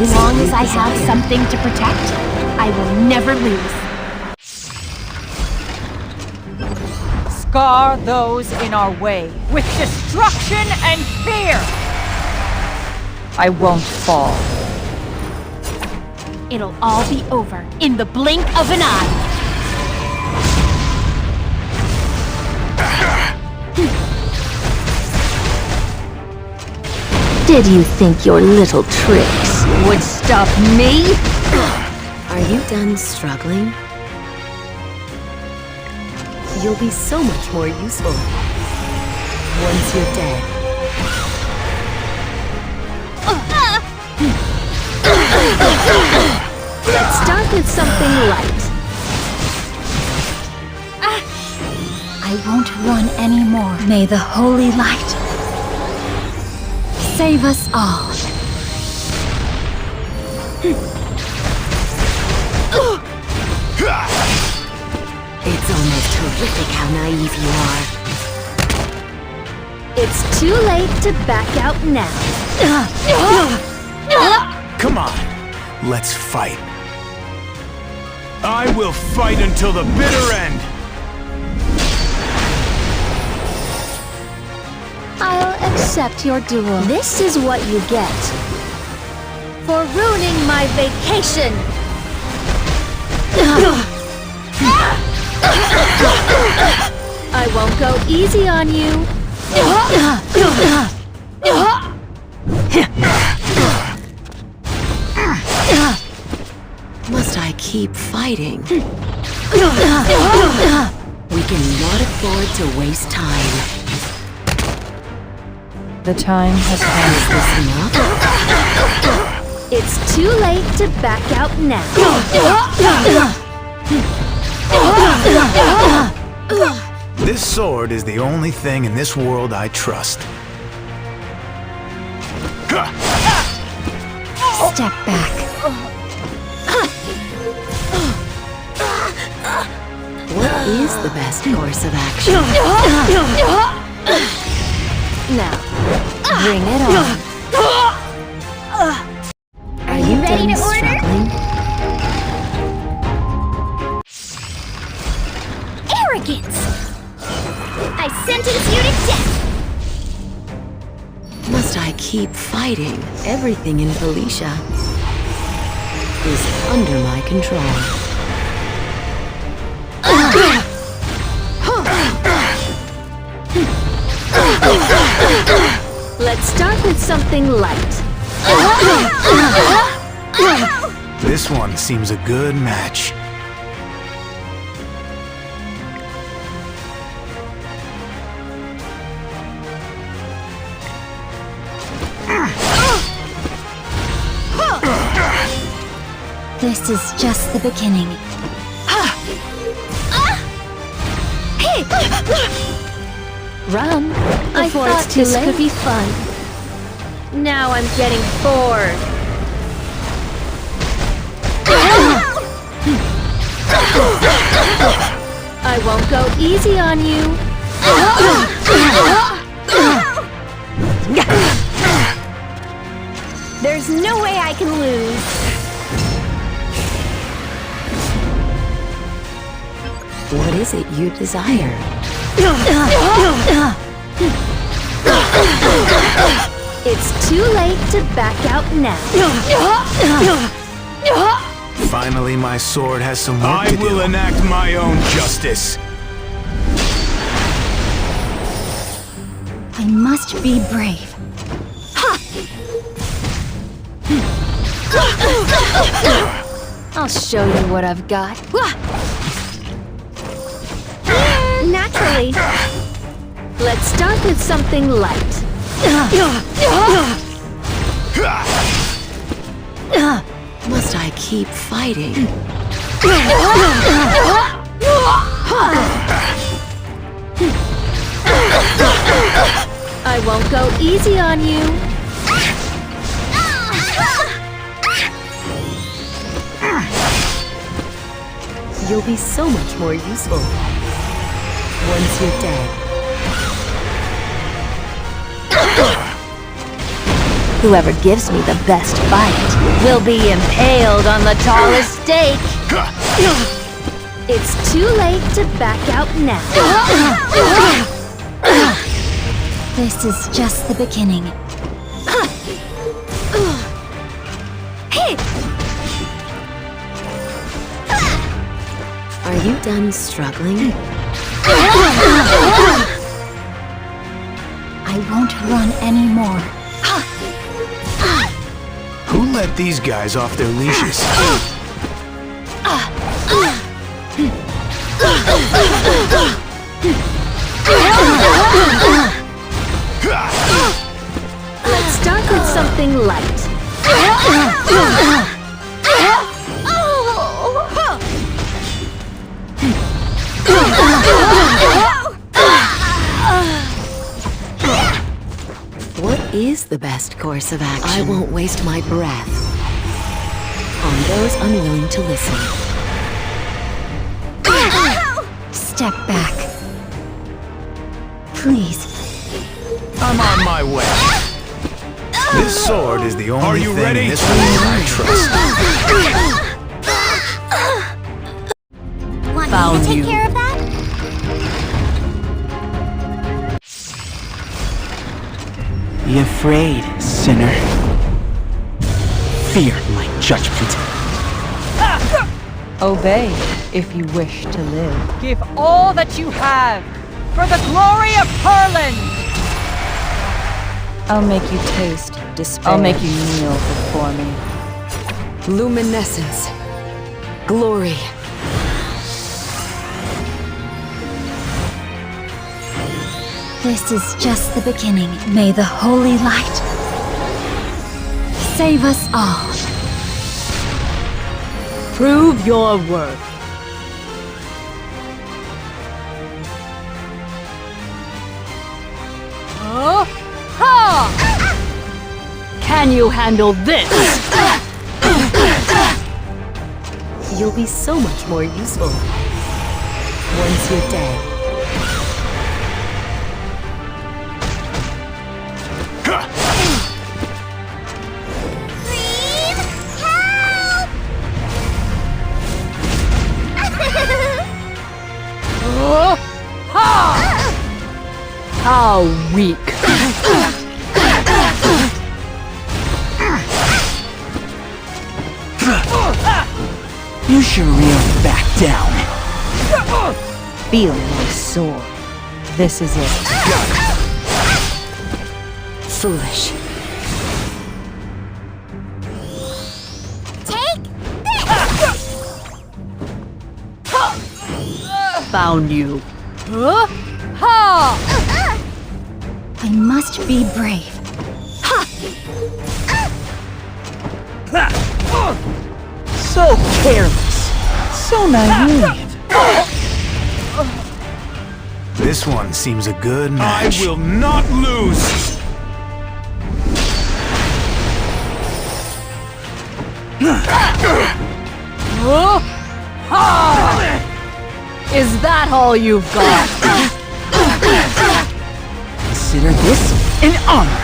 As long as I have something to protect, I will never lose. Scar those in our way with destruction and fear! I won't fall. It'll all be over in the blink of an eye. Did you think your little tricks would stop me? Are you done struggling? You'll be so much more useful once you're dead. Let's start with something light. I won't run anymore. May the holy light save us all. It's almost horrific how naive you are. It's too late to back out now. Come on, let's fight. I will fight until the bitter end. I'll accept your duel. This is what you get for ruining my vacation. I won't go easy on you. Must I keep fighting? We cannot afford to waste time. The time has passed. Is this enough? It's too late to back out now. This sword is the only thing in this world I trust. Step back. What is the best course of action? Now, bring it on. Are you ready done to order? struggling? Arrogance! I sentence you to death! Must I keep fighting? Everything in Felicia is under my control. Let's start with something light. This one seems a good match. This is just the beginning. Run before it's too late. This could be fun. Now I'm getting bored. I won't go easy on you. There's no way I can lose. What is it you desire? It's too late to back out now. Finally, my sword has some work to do. I will enact my own justice. I must be brave. I'll show you what I've got. Naturally. Let's start with something light. Must I keep fighting? I won't go easy on you. You'll be so much more useful once you're dead. Whoever gives me the best fight will be impaled on the tallest stake. It's too late to back out now. This is just the beginning. Are you done struggling? I won't run anymore. Who let these guys off their leashes? Let's start with something light. What is the best course of action? I won't waste my breath on those unwilling to listen. Step back. Please. I'm on my way. This sword is the only thing in this world I trust. Want Found me to take you. care of that? Be afraid, sinner. Fear my judgment. Obey if you wish to live. Give all that you have for the glory of Perlin! I'll make you taste despair. I'll make you kneel before me. Luminescence. Glory. This is just the beginning. May the holy light save us all. Prove your worth. Can you handle this? You'll be so much more useful once you're dead. Please help! How weak. You should really back down. Feel my sword. This is it. Foolish. Take Found you. I must be brave. So careless. So naive. This one seems a good match. I will not lose! Is that all you've got? Consider this an honor.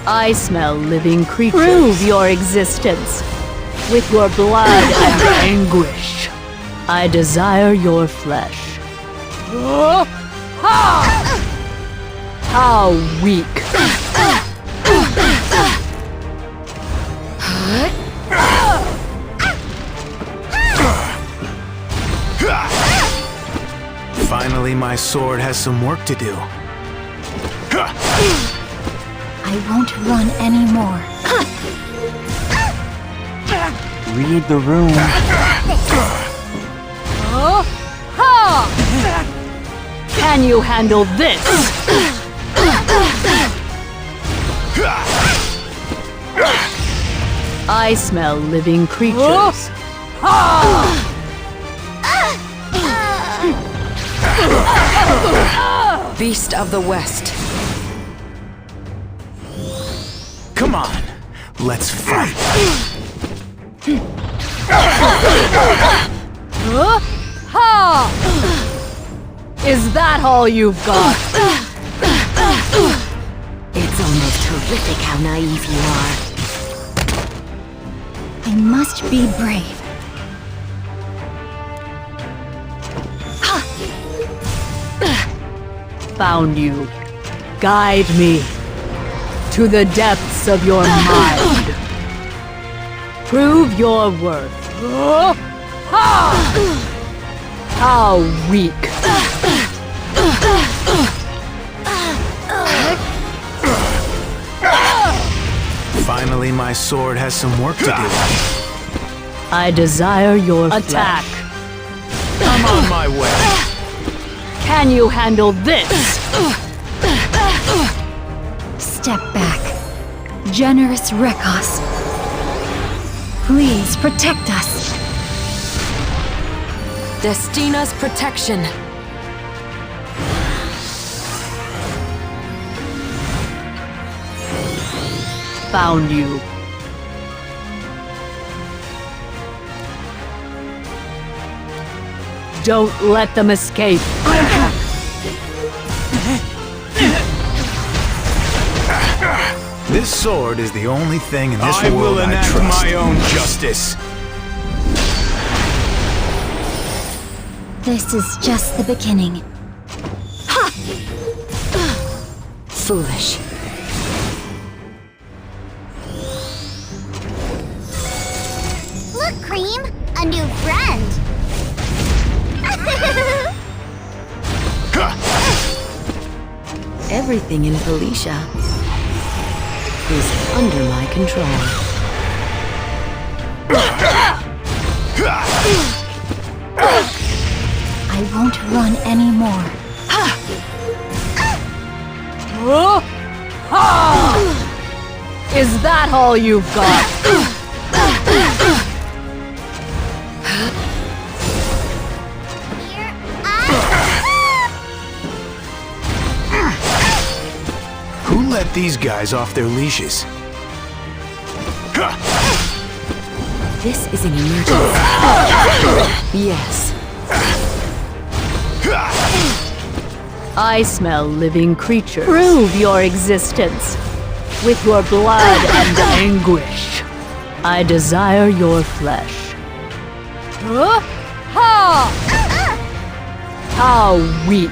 I smell living creatures. Prove your existence with your blood and anguish. I desire your flesh. How weak. Finally, my sword has some work to do. I won't run anymore. Read the room. Can you handle this? I smell living creatures. Beast of the West. Come on, let's fight. Is that all you've got? It's almost horrific how naive you are. I must be brave. Found you. Guide me to the depths of your mind. Prove your worth. How weak. Finally, my sword has some work to do. I desire your attack. I'm on my way. Can you handle this? Step back. Generous Rekos. Please protect us. Destina's protection. Found you. Don't let them escape. This sword is the only thing in this I world will I enact trust. my own justice. This is just the beginning. Foolish. Look, Cream, a new friend. Everything in Felicia is under my control. I won't run anymore. Is that all you've got? Here Who let these guys off their leashes? This is an emergency. Yes. I smell living creatures. Prove your existence with your blood and anguish. I desire your flesh. How weak.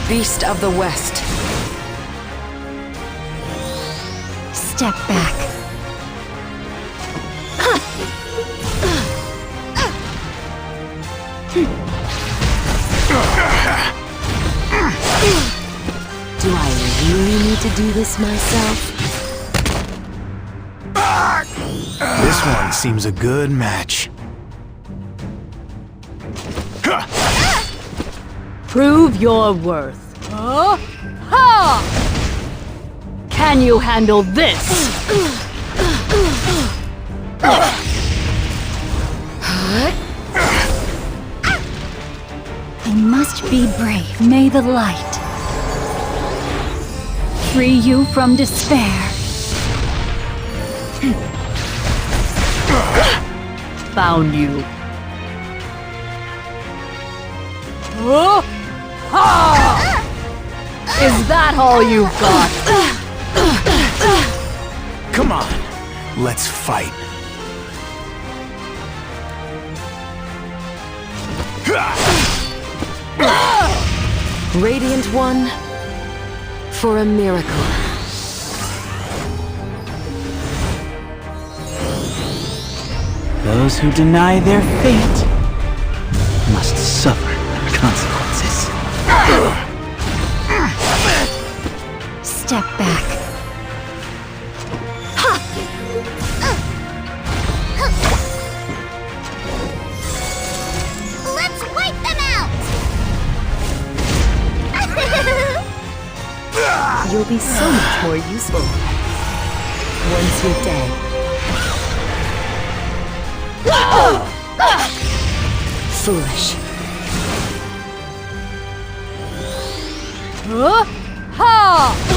Beast of the West. Step back. Do I really need to do this myself? This one seems a good match. Prove your worth. Can you handle this? I must be brave. May the light free you from despair. Found you. Is that all you've got? Come on, let's fight. Radiant One, for a miracle. Those who deny their fate must suffer the consequences. Step back. Let's wipe them out! You'll be so much more useful once you're dead. Foolish. Ha!